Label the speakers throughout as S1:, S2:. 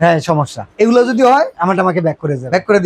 S1: হ্যাঁ সমস্যা এগুলো যদি হয় আমাকে ব্যাক করে যাবে, ব্যাক করে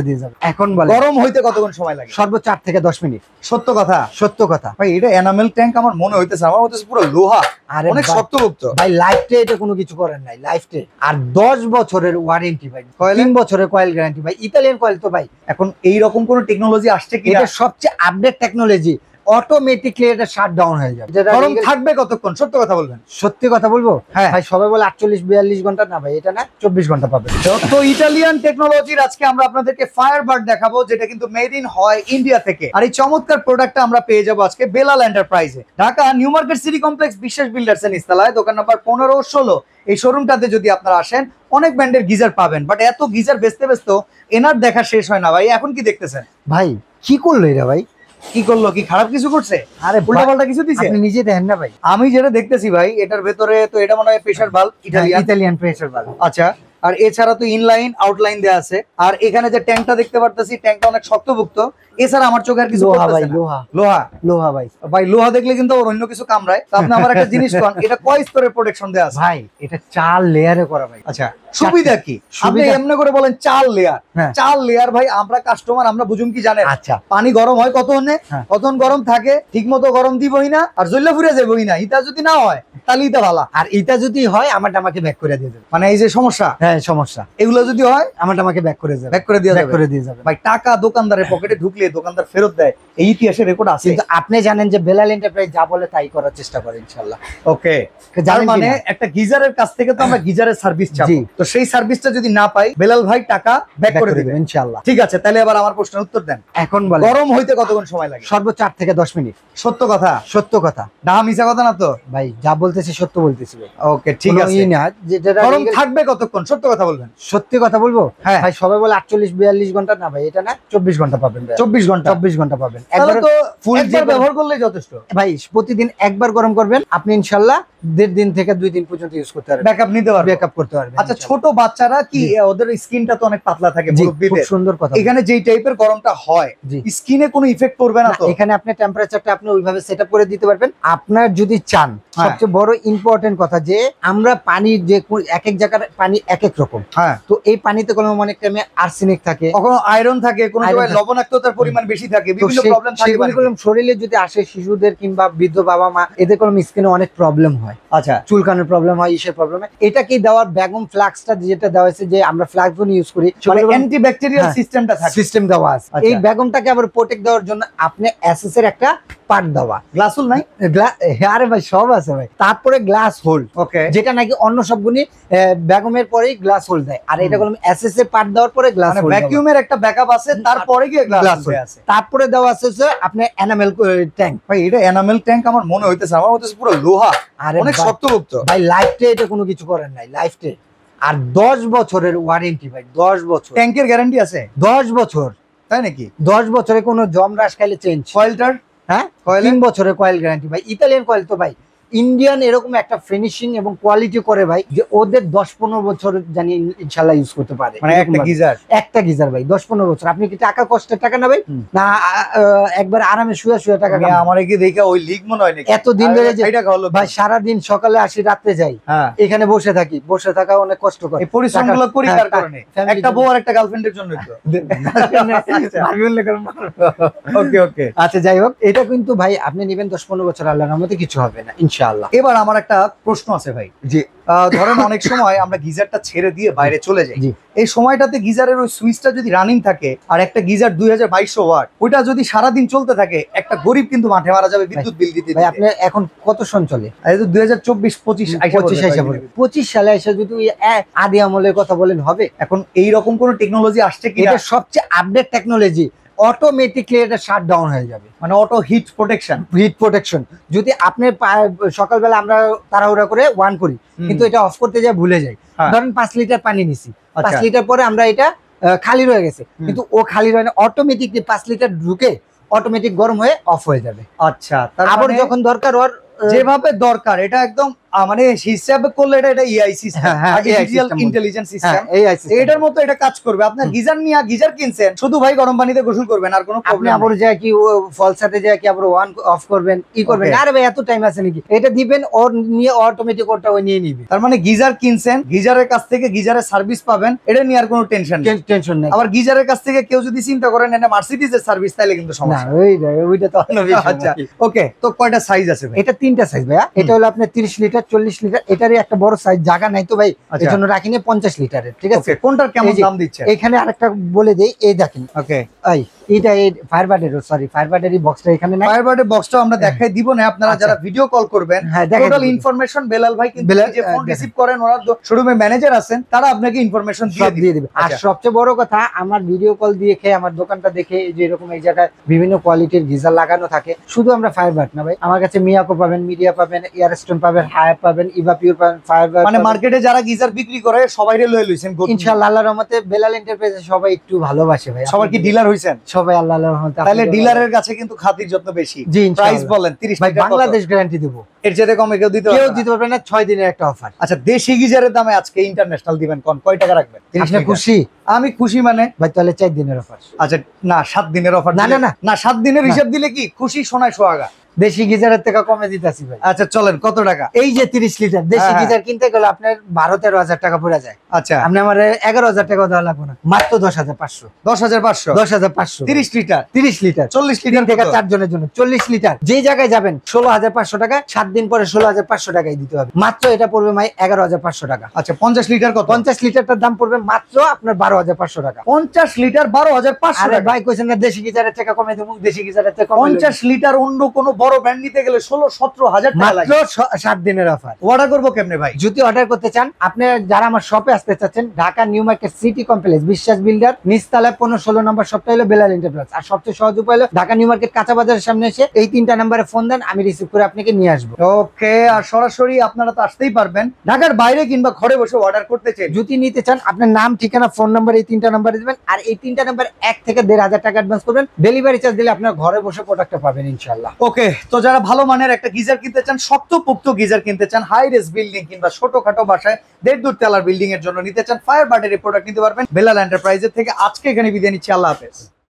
S1: দিয়ে যাবে। এখন বলে
S2: গরম হইতে কতক্ষণ সময় লাগে?
S1: সর্বোচ্চ 8 থেকে 10 মিনিট।
S2: সত্য কথা?
S1: সত্য কথা
S2: ভাই, এটা এনামেল ট্যাঙ্ক আমার মনে হইতেছে পুরো লোহা,
S1: আরে
S2: অনেক শক্তপোক্ত
S1: ভাই। লাইফটে এটা কোনো কিছু করেন নাই, লাইফটে। আর 10 বছরের ওয়ারেন্টি ভাই, 3 বছরের কয়েল গ্যারান্টি ভাই। ইতালিয়ান কয়েল তো ভাই।
S2: এখন এইরকম কোন টেকনোলজি আসছে কি?
S1: এটা সবচেয়ে আপডেট টেকনোলজি, অটোমেটিকলি এটা শাট ডাউন হয়ে যাবে।
S2: গরম থাকবে কতক্ষণ? সত্য কথা বলবেন।
S1: সত্যি কথা বলবো
S2: হ্যাঁ
S1: ভাই, সবাই বলে 48-42 ঘন্টা, না ভাই এটা না, 24 ঘন্টা পাবে।
S2: তো ইটালিয়ান টেকনোলজির আজকে আমরা আপনাদেরকে ফায়ারবার্ড দেখাবো, যেটা কিন্তু মেড ইন হয় ইন্ডিয়া থেকে। আর এই চমৎকার প্রোডাক্টটা আমরা পেয়ে যাবো আজকে বেলাল এন্টারপ্রাইজে, Dhaka new market city complex, Biswas builders এর নিচতলায়, দোকান নাম্বার 15 ও 16। এই শোরুমটাতে যদি আপনারা আসেন অনেক ব্র্যান্ডের গিজার পাবেন, বাট এত গিজার বেচতে বেচতে এনার দেখা শেষ হয় না ভাই। এখন কি দেখতেছেন
S1: ভাই? কি করলো এরা ভাই?
S2: কি করলো? কি খারাপ কিছু করছে?
S1: আরে
S2: উল্টাপাল্টা কিছু দিছে?
S1: আপনি নিজে দেখেন না ভাই।
S2: আমি যেটা দেখতেছি ভাই, এটার ভেতরে তো এটা মনে হয় pressure valve,
S1: Italian pressure valve.
S2: আচ্ছা, আর এছাড়া তো ইনলাইন আউটলাইন দেয়া আছে। আর এখানে যে ট্যাঙ্কটা দেখতে পারতেছি, ট্যাঙ্কটা অনেক শক্তপোক্ত। এছাড়া আমার চোখে আর কিছু
S1: ভাই, লোহা
S2: লোহা
S1: লোহা ভাই।
S2: ভাই, লোহা দেখলে কিন্তু ওর অন্য কিছু কামড়ায়। তো আপনি আমার একটা জিনিস কোন, এটা কয় স্তরের প্রোটেকশন দেয়া আছে
S1: ভাই? এটা 4 লেয়ারে করা ভাই।
S2: আচ্ছা, সুবিধা কি? আপনি এমনি করে বলেন 4 লেয়ার। 4 লেয়ার ভাই, আমরা কাস্টমার, আমরা বুঝুম কি জানেন?
S1: আচ্ছা,
S2: পানি গরম হয় কতক্ষণ গরম থাকে, ঠিক মতো গরম দিবই না, আর জ্বলে ফুরে যাবই না। ইটা যদি না হয় তাহলে ইটা ভালো,
S1: আর এটা যদি হয় আমাকে ব্যাক করে দিয়ে দেবে।
S2: মানে এই যে সমস্যা,
S1: হ্যাঁ সমস্যা,
S2: এগুলো যদি হয়
S1: আমাকে ব্যাক করে যাবে,
S2: ব্যাক করে
S1: দিয়ে যাবে।
S2: ভাই, টাকা দোকানদারের পকেটে ঢুকলে দোকানদার ফেরত দেয়, এই ইতিহাসের রেকর্ড আছে।
S1: কিন্তু আপনি জানেন যে বেলাল এন্টারপ্রাইজ যা বলে তাই করার চেষ্টা করে ইনশাআল্লাহ।
S2: ওকে, যার মানে একটা গিজারের কাছ থেকে তো আমরা গিজারের সার্ভিস চাই, তো সেই সার্ভিসটা যদি না পাই, বেলাল ভাই টাকা ব্যাক করে দিবে
S1: ইনশাআল্লাহ।
S2: ঠিক আছে, তাহলে এবার আমার প্রশ্নের উত্তর দেন।
S1: এখন বলে
S2: গরম হইতে কতক্ষণ সময় লাগে?
S1: সর্বোচ্চ 8 থেকে 10 মিনিট।
S2: সত্য কথা?
S1: সত্য কথা,
S2: না মিছা কথা না তো
S1: ভাই? যা বলতেছি সত্য বলতেছি ভাই।
S2: ওকে, ঠিক আছে। গরম থাকবে কতক্ষণ? সত্য কথা বলবেন।
S1: সত্যি কথা বলবো
S2: হ্যাঁ
S1: ভাই, সবাই বলে 48-42 ঘন্টা, না ভাই এটা না, 24 ঘন্টা পাবেন।
S2: 24 ঘন্টা?
S1: 24 ঘন্টা পাবেন।
S2: একবার তো একবার ব্যবহার করলেই যথেষ্ট
S1: ভাই। প্রতিদিন একবার গরম করবেন আপনি, ইনশাআল্লাহ 1.5 দিন থেকে 2 দিন পর্যন্ত ইউজ করতে পারবেন,
S2: ব্যাকআপ নিতে পারবেন,
S1: ব্যাকআপ করতে পারবেন।
S2: আচ্ছা, ছোট বাচ্চারা কি, ওদের স্কিনটা তো অনেক পাতলা থাকে,
S1: খুব সুন্দর কথা।
S2: এখানে যেই টাইপের গরমটা হয় স্কিনে কোনো ইফেক্ট পড়বে না তো?
S1: এখানে আপনি টেম্পারেচারটা আপনি ওইভাবে সেটআপ করে দিতে পারবেন আপনার যদি চান। সবচেয়ে বড় ইম্পর্টেন্ট কথা যে আমরা পানি যে এক এক জায়গার পানি এক এক রকম, তো এই পানিতে কোনো অনেক টাইমে আর্সেনিক থাকে,
S2: কখনো আয়রন থাকে, কোনো জায়গায় লবণাক্ততার পরিমাণ বেশি থাকে, বিভিন্ন প্রবলেম থাকে।
S1: শরীরে যদি আসে শিশুদের কিংবা বৃদ্ধ বাবা মা, এদের কোনো স্কিনে অনেক প্রবলেম হয়।
S2: আচ্ছা,
S1: চুলকানোর প্রবলেম হয়, ইসের প্রবলেম হয়। এটা কি দেওয়ার বেগম ফ্লাক্সটা যেটা দেওয়া হয়েছে, যে আমরা ফ্লাক্সবন ইউজ করি,
S2: মানে অ্যান্টিব্যাকটেরিয়াল সিস্টেমটা থাকে,
S1: সিস্টেম দেওয়া আছে। এই বেগমটাকে আবার প্রোটেক্ট দেওয়ার জন্য আপনি এসএস এর একটা পার্ট দেওয়া,
S2: গ্লাসুল নাই?
S1: আরে ভাই সব আছে ভাই। তারপরে গ্লাস হোল,
S2: ওকে,
S1: যেটা নাকি অন্য সবগুলি বেগমের পরেই গ্লাস হোল দেয়, আর এটা হলো এসএস এর পার্ট দেওয়ার পরে গ্লাস হোল।
S2: ভ্যাকুয়ামের একটা ব্যাকআপ আছে, তারপরে গিয়ে গ্লাস হোল আছে।
S1: তারপরে দেওয়া আছে আপনি এনামেল ট্যাঙ্ক।
S2: ভাই, এটা এনামেল ট্যাঙ্ক আমার মনে হইতেছে পুরো লোহা, অনেক শক্তপোক্ত
S1: ভাই। লাইফটে এটা কোনো কিছু করেন নাই, লাইফটে। আর 10 বছরের ওয়ারেন্টি ভাই, 10 বছর
S2: ট্যাঙ্কের গ্যারান্টি আছে।
S1: 10 বছর,
S2: তাই নাকি?
S1: 10 বছরে কোনো জম রাশ খাইলে চেঞ্জ।
S2: কয়েলটার?
S1: হ্যাঁ, 3 বছরের কয়েল গ্যারান্টি ভাই। ইতালিয়ান কয়েল তো ভাই, ইন্ডিয়ান এরকম একটা ফিনিশিং এবং কোয়ালিটি করে ভাই, যে ওদের 10-15 বছর জানি ইনশাআল্লাহ ইউজ করতে পারে।
S2: মানে একটা
S1: গিজার ভাই 10-15 বছর। আপনি কি টাকা কষ্টের টাকা না ভাই, না একবার আরামে শুয়ে টাকা?
S2: আমার কি দেখে ওই লিগ মনে হয় নাকি?
S1: এতদিন ধরে ভাই সারাদিন সকালে আসি রাত্রে যাই, এখানে বসে থাকি, বসে থাকা অনেক কষ্ট করে।
S2: এই পরিশ্রমগুলো করি কার কারণে? একটা বউ আর একটা গার্লফ্রেন্ডের জন্য তো। ওকে ওকে,
S1: আচ্ছা যাই হোক, এটা কিন্তু ভাই আপনি নেবেন 10-15 বছর, আল্লাহর রহমতে কিছু হবে না ইনশাআল্লাহ।
S2: এবার আমার একটা প্রশ্ন আছে ভাই, যে ধরেন অনেক সময় আমরা গিজারটা ছেড়ে দিয়ে বাইরে চলে যাই, এই সময়টাতে গিজারের ওই সুইচটা যদি রানিং থাকে, আর একটা গিজার 2200 ওয়াট, ওইটা যদি সারাদিন চলতে থাকে, একটা গরিব কিন্তু মাঠে মারা যাবে বিদ্যুৎ বিল দিতে।
S1: ভাই আপনি এখন কত সন চলে?
S2: 2024-25
S1: সালে এসে যদি আদি আমলের কথা বলেন হবে?
S2: এখন এইরকম কোন টেকনোলজি আসছে কি?
S1: এটা সবচেয়ে আপডেট টেকনোলজি, অটোমেটিকলি এটা শাট ডাউন হয়ে যাবে,
S2: মানে অটো হিট প্রোটেকশন।
S1: যদি আপনি সকালবেলা আমরা তাড়াহুড়া করে ওয়ান করি, কিন্তু এটা অফ করতে যায় ভুলে যাই, ধরেন 5 লিটার পানি নিছি, 5 লিটার পরে আমরা এটা খালি রয়ে গেছে, কিন্তু ও খালি রয়ে না, অটোমেটিকলি 5 লিটার ঢুকে অটোমেটিক গরম হয়ে অফ হয়ে যাবে।
S2: আচ্ছা,
S1: আবার যখন দরকার ওর
S2: যেভাবে দরকার, এটা একদম মানে হিসাবে করলে এটা এআই সিস্টেম,
S1: হ্যাঁ, হ্যাঁ, AI
S2: আর্টিফিশিয়াল
S1: system
S2: ইন্টেলিজেন্স
S1: হ্যাঁ
S2: সিস্টেম।
S1: AI system।
S2: এটার মতো এটা কাজ করবে। আপনার গিজার কিনছেন, শুধু ভাই গরম পানিতে গোসল করবেন, আর কোনো
S1: আপনি
S2: প্রবলেম
S1: আবার যায় কি ফল সাথে যায় কি আবার ওয়ান অফ করবেন কি করবেন,
S2: Okay.
S1: আরে ভাই এত টাইম আছে নাকি, এটা দিবেন ওর নিয়ে অটোমেটিক ওটা ও নিয়ে নিবে,
S2: তার মানে গিজার কিনছেন, গিজারের কাছ থেকে গিজারের সার্ভিস পাবেন, এটা নিয়ে আর কোনো টেনশন নেই।
S1: টেনশন নেই।
S2: আবার গিজারের কাছ থেকে কেউ যদি চিন্তা করেন এটা মার্সিডিজের সার্ভিস, তাহলে কিন্তু
S1: না
S2: সমস্যা।
S1: ওইটা তো অন্য বিষয়।
S2: আচ্ছা, ওকে। তো কয়টা সাইজ আছে ভাই?
S1: এটা তিনটা সাইজ ভাইয়া, এটা হলো আপনার 30 লিটার 40 লিটার, এটারই একটা বড় সাইজ জায়গা নাই তো ভাই,
S2: আচ্ছা।
S1: এর জন্য রাখিনি 50 লিটারের, ঠিক আছে।
S2: ওকে, কোনটার কেমন
S1: এই যে,
S2: দাম দিচ্ছে?
S1: এখানে আরেকটা বলে দেই, এই দেখেন
S2: ওকে,
S1: এটা এই ফায়ারবার্ডের বক্সটা এখানে নাই।
S2: ফায়ারবার্ডের বক্সটা আমরা দেখাই দিব না, আপনারা
S1: আচ্ছা।
S2: যারা ভিডিও কল করবেন
S1: হ্যাঁ, দেখাই
S2: টোটাল
S1: দিব।
S2: ইনফরমেশন বেলাল ভাই কিন্তু
S1: বেলাল,
S2: যে ফোন
S1: দেখেন।
S2: রিসিভ করেন, ওনার শোরুমে ম্যানেজার আছেন, তারা আপনাকে ইনফরমেশন
S1: সব দিয়ে দিবে। আর
S2: আচ্ছা।
S1: সবচেয়ে বড় কথা, আমার ভিডিও কল দিয়ে খেয়ে আমার দোকানটা দেখে যে এরকম এই জায়গায় বিভিন্ন কোয়ালিটির গিজার লাগানো থাকে, শুধু আমরা ফায়ারবার্ড না ভাই, আমার কাছে মিয়াকো পাবেন, মিডিয়া পাবেন, এয়ারস্টোন পাবেন, হায়ার পাবেন, ইভা পিওর পাবেন, ফায়ারবার্ড
S2: মানে মার্কেটে যারা গিজার বিক্রি করে সবাই লয়ে লইছেন
S1: ইনশাআল্লাহ আল্লাহর রহমতে বেলাল এন্টারপ্রাইজে সবাই একটু ভালোবাসে ভাই।
S2: সবার কি ডিলার হইছেন?
S1: সবাই আল্লাহর রহমতে।
S2: তাহলে ডিলারের কাছে কিন্তু খাতির যত্ন বেশি।
S1: জি,
S2: প্রাইস
S1: ইনশাআল্লাহ।
S2: বলেন 30
S1: ভাই
S2: লিটার
S1: বাংলাদেশ গ্যারান্টি দেবো,
S2: এর চেয়ে কমে কেউ দিতে
S1: কেউ
S2: পারবে না?
S1: দিতে পারবে না। 6 দিনের একটা অফার।
S2: আচ্ছা, দেশি গিজারের দামে আজকে ইন্টারন্যাশনাল দিবেন কোন কয় টাকা রাখবেন? 30
S1: আপনি
S2: লিটার।
S1: খুশি
S2: আমি খুশি মানে
S1: ভাই, তাহলে 4 দিনের অফার।
S2: আচ্ছা, না 7 দিনের অফার
S1: না, না,
S2: না 7 দিনের
S1: না।
S2: হিসাব দিলে কি খুশি সোনায় সোহাগা।
S1: দেশি গিজারের থেকে কমে দিতেছি ভাই।
S2: আচ্ছা চলেন, কত টাকা?
S1: এই যে 30 লিটার দেশি
S2: হ্যাঁ।
S1: গিজার কিনতে গেলে আপনার 12-13 হাজার টাকা পড়ে যায়।
S2: আচ্ছা,
S1: আপনি আমার 11,000 টাকা দেওয়া লাগবে না, মাত্র 10,500।
S2: 10,500
S1: 10,500
S2: 30 লিটার
S1: 30 লিটার
S2: 40
S1: তিন
S2: লিটার
S1: থেকে
S2: কত?
S1: 4 জনের জন্য 40 লিটার। যে জায়গায় যাবেন 16,500 টাকা, 7 দিন পরে 16,500 টাকাই দিতে হবে। মাত্র এটা পড়বে ভাই 11,500 টাকা।
S2: আচ্ছা, 50 লিটার কত?
S1: 50 লিটারটার দাম পড়বে মাত্র আপনার 12,500 টাকা।
S2: 50 লিটার 12,500
S1: আরে
S2: টাকা।
S1: ভাই কইছেন না দেশি গিজারের টাকা কমে দেবো, দেশি গিজারের টাকা কমে
S2: 50 লিটার অন্য কোনো বড় ব্র্যান্ড নিতে গেলে 16-17 হাজার টাকা
S1: মাত্র
S2: লাগে।
S1: 7 দিনের অফার।
S2: অর্ডার করবো কেমনে ভাই?
S1: যদি অর্ডার করতে চান, আপনি যারা আমার শপে আসতে চাচ্ছেন, Dhaka new market city complex বিশ্বাস বিল্ডার নিচতলায় 15-16 নম্বর শপটা হলো বেলাল এন্টারপ্রাইজ। আর সবচেয়ে সহজ উপায় হলো ঢাকা নিউ মার্কেট কাঁচা বাজারের সামনে এসে এই 3টা নাম্বারে ফোন দেন, আমি রিসিভ করে আপনাকে নিয়ে আসবো।
S2: ওকে, আর সরাসরি আপনারা তো আসতেই পারবেন, ঢাকার বাইরে কিংবা ঘরে বসে অর্ডার করতে চাই।
S1: যদি নিতে চান, আপনার নাম, ঠিকানা, ফোন নাম্বার এই 3টা নাম্বারে দিবেন, আর এই 3টা নাম্বার 1 থেকে 1,500 টাকা অ্যাডভান্স করবেন। ডেলিভারি চার্জ দিলে আপনার ঘরে বসে প্রোডাক্টটা পাবেন ইনশাআল্লাহ।
S2: ওকে, তো যারা ভালো মানের একটা গিজার কিনতে চান, শক্তপোক্ত গিজার কিনতে চান, হাই রেস বিল্ডিং কিংবা ছোটখাটো বাসায় 1.5-2 তলার বিল্ডিং এর জন্য নিতে চান, ফায়ারবার্ডের এই প্রোডাক্ট নিতে পারবেন বেলাল এন্টারপ্রাইজের থেকে। আজকে এখানে বিদায় নিচ্ছি, আল্লাহ হাফেজ।